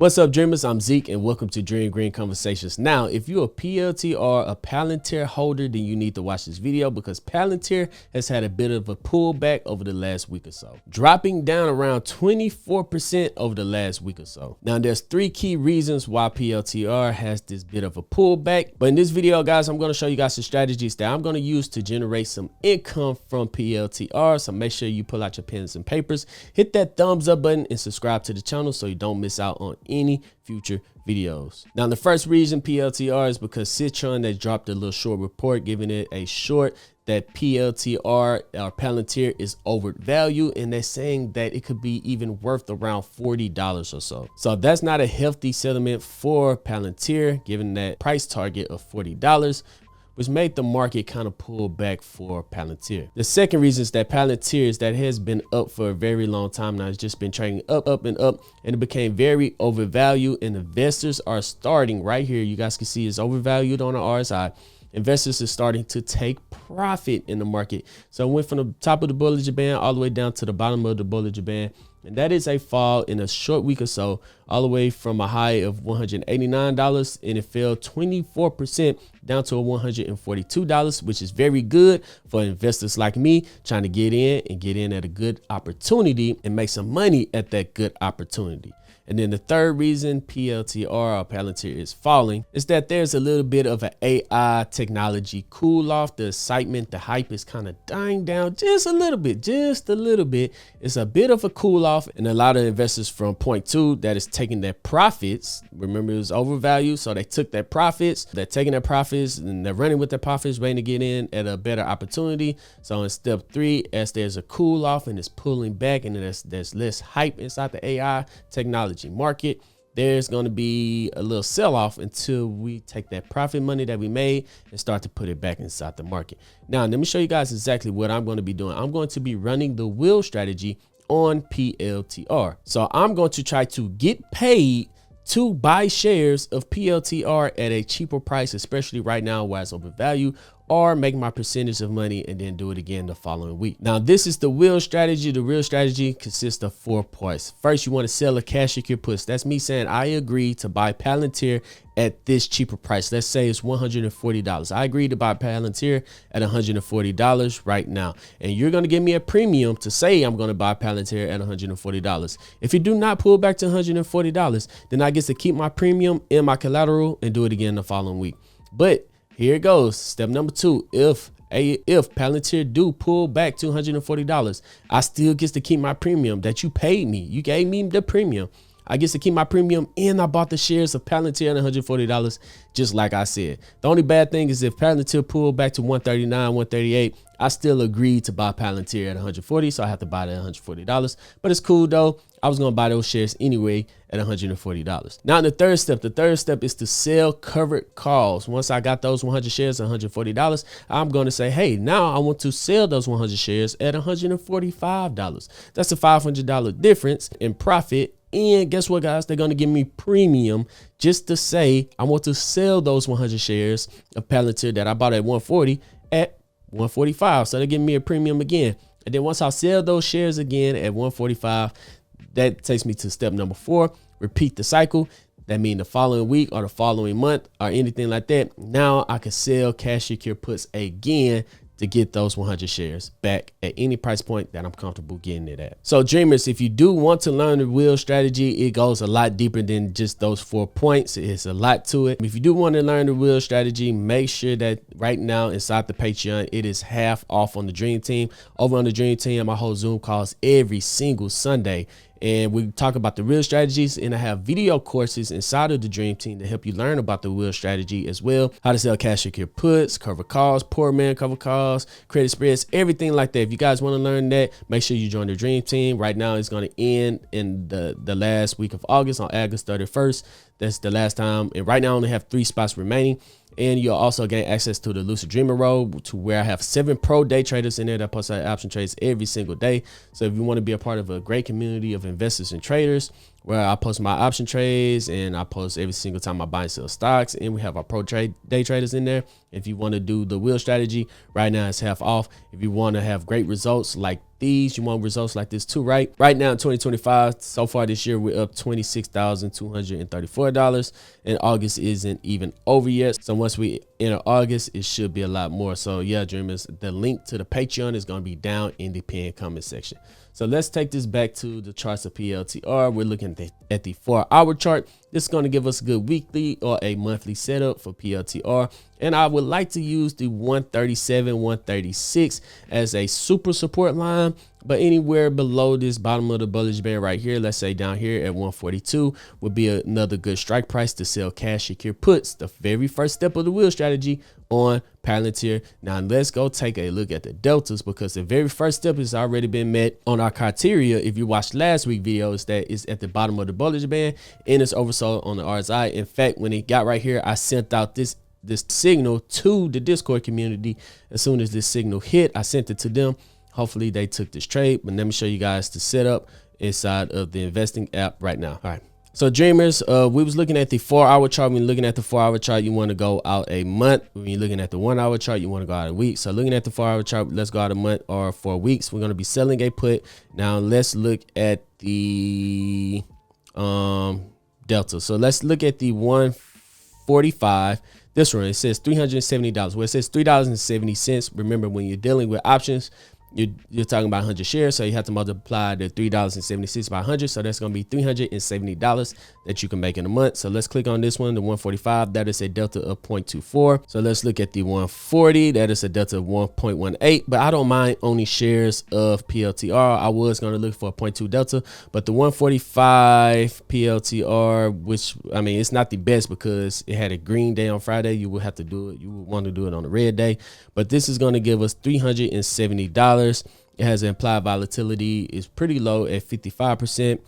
What's up, dreamers? I'm Zeke and welcome to Dream Green Conversations. Now, if you're a PLTR, a Palantir holder, then you need to watch this video because Palantir has had a bit of a pullback over the last week or so, dropping down around 24% over the last week or so. Now, there's three key reasons why PLTR has this bit of a pullback. But in this video, guys, I'm going to show you guys some strategies that I'm going to use to generate some income from PLTR. So make sure you pull out your pens and papers, hit that thumbs up button and subscribe to the channel so you don't miss out on any future videos. Now, the first reason PLTR is because Citron, they dropped a little short report giving it a short that PLTR or Palantir is overvalued, and they're saying that it could be even worth around $40 or so. So that's not a healthy settlement for Palantir, given that price target of $40, which made the market kind of pull back for Palantir. The second reason is that Palantir is that it has been up for a very long time now. It's just been trading up, and it became very overvalued, and investors are starting right here. You guys can see it's overvalued on the RSI. Investors are starting to take profit in the market. So it went from the top of the Bollinger Band all the way down to the bottom of the Bollinger Band. And that is a fall in a short week or so, all the way from a high of $189, and it fell 24% down to $142, which is very good for investors like me trying to get in at a good opportunity and make some money at that good opportunity. And then the third reason PLTR or Palantir is falling is that there's a little bit of an AI technology cool off. The excitement, the hype is kind of dying down just a little bit, It's a bit of a cool off, and a lot of investors from point two that is taking their profits. Remember, it was overvalued, so they took their profits. They're taking their profits and they're running with their profits, waiting to get in at a better opportunity. So in step three, as there's a cool off and it's pulling back, and then there's less hype inside the AI technology market, there's going to be a little sell-off until we take that profit money that we made and start to put it back inside the market. Now, let me show you guys exactly what I'm going to be doing. I'm going to be running the wheel strategy on PLTR. So I'm going to try to get paid to buy shares of PLTR at a cheaper price, especially right now while it's overvalued, or make my percentage of money and then do it again the following week. Now, this is the wheel strategy. The wheel strategy consists of 4 parts. First, you want to sell a cash secure puts. That's me saying I agree to buy Palantir at this cheaper price. Let's say it's $140. I agree to buy Palantir at $140 right now. And you're going to give me a premium to say I'm going to buy Palantir at $140. If you do not pull back to $140, then I get to keep my premium in my collateral and do it again the following week. But here it goes. Step number 2. If Palantir do pull back to $140, I still get to keep my premium that you paid me. You gave me the premium. I get to keep my premium, and I bought the shares of Palantir at $140, just like I said. The only bad thing is if Palantir pulled back to $139, $138, I still agreed to buy Palantir at $140, so I have to buy it at $140. But it's cool though. I was going to buy those shares anyway at $140. Now, the third step is to sell covered calls. Once I got those 100 shares at $140, I'm going to say, hey, now I want to sell those 100 shares at $145. That's a $500 difference in profit. And guess what, guys? They're going to give me premium just to say I want to sell those 100 shares of Palantir that I bought at $140 at $145. So they're giving me a premium again. And then once I sell those shares again at $145, that takes me to step number 4. Repeat the cycle. That means the following week or the following month or anything like that. Now I can sell cash secure puts again to get those 100 shares back at any price point that I'm comfortable getting it at. So dreamers, if you do want to learn the wheel strategy, it goes a lot deeper than just those 4 points. It's a lot to it. If you do want to learn the wheel strategy, make sure that right now inside the Patreon, it is half off on the Dream Team. Over on the Dream Team, I hold Zoom calls every single Sunday. And we talk about the real strategies, and I have video courses inside of the Dream Team to help you learn about the real strategy as well. How to sell cash secure puts, cover calls, poor man cover calls, credit spreads, everything like that. If you guys want to learn that, make sure you join the Dream Team. Right now, it's going to end in the last week of August, on August 31st. That's the last time. And right now, I only have 3 spots remaining. And you'll also gain access to the Lucid Dreamer role, to where I have 7 pro day traders in there that post option trades every single day. So if you want to be a part of a great community of investors and traders, where I post my option trades, and I post every single time I buy and sell stocks. And we have our pro trade day traders in there. If you want to do the wheel strategy, right now it's half off. If you want to have great results like these, you want results like this too, right now in 2025, so far this year, we're up $26,234, and August isn't even over yet. So once we enter August, it should be a lot more. So yeah, dreamers, the link to the Patreon is going to be down in the pinned comment section. So let's take this back to the charts of PLTR. We're looking at the 4-hour chart. This is going to give us a good weekly or a monthly setup for PLTR. And I would like to use the 137, 136 as a super support line. But anywhere below this bottom of the bullish band right here, let's say down here at 142, would be another good strike price to sell cash secure puts. The very first step of the wheel strategy on Palantir. Now let's go take a look at the deltas, because the very first step has already been met on our criteria. If you watched last week's video, is that it's at the bottom of the bullish band and it's oversold on the RSI. In fact, when it got right here, I sent out this signal to the Discord community. As soon as this signal hit, I sent it to them. Hopefully they took this trade, but let me show you guys the setup inside of the investing app right now. All right. So dreamers, we was looking at the 4-hour chart. When you're looking at the 4-hour chart, you want to go out a month. When you're looking at the 1-hour chart, you want to go out a week. So looking at the 4-hour chart, let's go out a month or 4 weeks. We're going to be selling a put. Now let's look at the delta. So let's look at the 145. This one, it says $370. Well, it says $3.70. Remember, when you're dealing with options, you're talking about 100 shares, so you have to multiply the $3.76 by 100. So that's going to be $370 that you can make in a month. So let's click on this one, the 145. That is a delta of 0.24. So let's look at the 140. That is a delta of 1.18. But I don't mind owning shares of PLTR. I was going to look for a 0.2 delta, but the 145 PLTR, which I mean, it's not the best because it had a green day on Friday. You would have to do it. You would want to do it on a red day, but this is going to give us $370. It has an implied volatility is pretty low at 55%,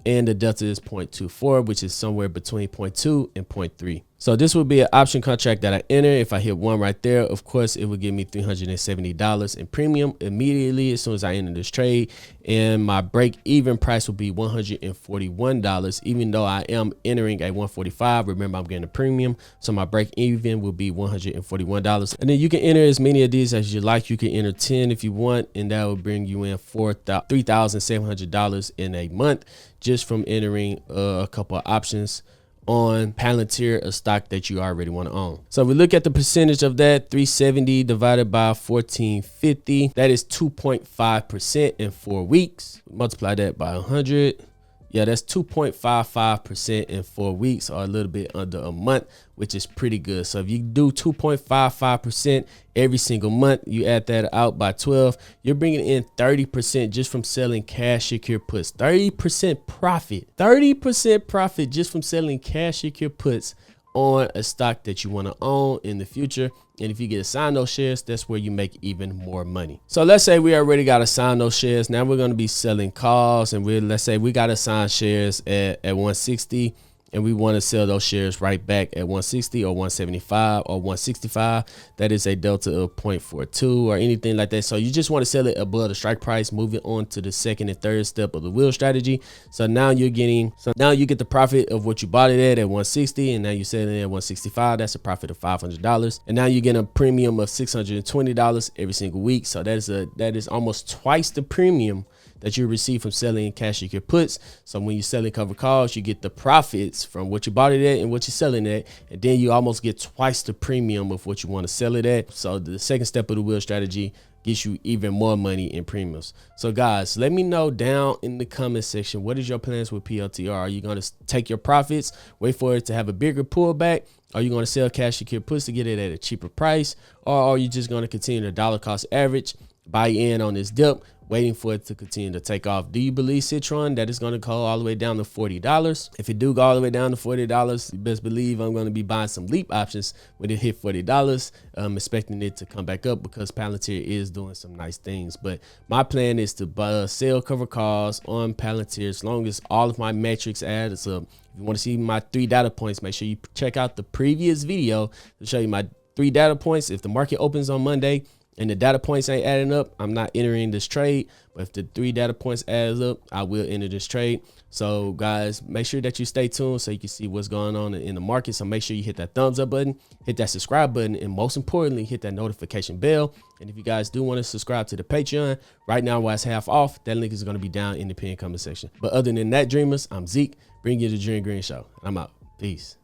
and the delta is 0.24, which is somewhere between 0.2 and 0.3. So this would be an option contract that I enter. If I hit one right there, of course, it would give me $370 in premium immediately as soon as I enter this trade. And my break even price will be $141, even though I am entering a 145. Remember, I'm getting a premium. So my break even will be $141. And then you can enter as many of these as you like. You can enter 10 if you want, and that will bring you in $3,700 in a month just from entering a couple of options on Palantir, a stock that you already want to own. So if we look at the percentage of that, 370 divided by 1450, that is 2.5% in 4 weeks. Multiply that by 100. Yeah, that's 2.55% in 4 weeks, or a little bit under a month, which is pretty good. So if you do 2.55% every single month, you add that out by 12, you're bringing in 30% just from selling cash secure puts. 30% profit, 30% profit just from selling cash secure puts on a stock that you want to own in the future. And if you get assigned those shares, that's where you make even more money. So let's say we already got assigned those shares. Now we're going to be selling calls, and let's say we got assigned shares at 160, and we want to sell those shares right back at 160 or 175 or 165. That is a delta of 0.42 or anything like that. So you just want to sell it above the strike price, moving on to the second and third step of the wheel strategy. So now you get the profit of what you bought it at 160, and now you're selling it at 165. That's a profit of $500. And now you get a premium of $620 every single week. So that is almost twice the premium that you receive from selling cash secure puts. So when you're selling covered calls, you get the profits from what you bought it at and what you're selling it at, and then you almost get twice the premium of what you want to sell it at. So the second step of the wheel strategy gets you even more money in premiums. So guys, let me know down in the comment section, what is your plans with PLTR? Are you going to take your profits, wait for it to have a bigger pullback? Are you going to sell cash secure puts to get it at a cheaper price? Or are you just going to continue to dollar cost average, buy in on this dip, waiting for it to continue to take off? Do you believe Citron that it's going to go all the way down to $40? If it do go all the way down to $40, you best believe I'm going to be buying some leap options when it hit $40. I'm expecting it to come back up because Palantir is doing some nice things. But my plan is to sell cover calls on Palantir as long as all of my metrics add up. If you want to see my 3 data points, make sure you check out the previous video to show you my 3 data points. If the market opens on Monday and the data points ain't adding up, I'm not entering this trade. But if the 3 data points adds up, I will enter this trade. So guys, make sure that you stay tuned so you can see what's going on in the market. So make sure you hit that thumbs up button, hit that subscribe button, and most importantly, hit that notification bell. And if you guys do want to subscribe to the Patreon, right now while it's half off, that link is going to be down in the pinned comment section. But other than that, dreamers, I'm Zeke, bringing you the Dream Green Show. I'm out. Peace.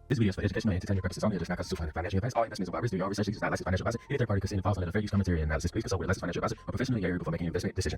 This video is for educational and entertainment purposes only. It does not constitute financial advice. All investments are by risk. Do your own research. This is not licensed financial advisor. Any third party considering false under the fair use commentary and analysis. Please consult with a licensed financial advisor or professional in your area before making investment decisions.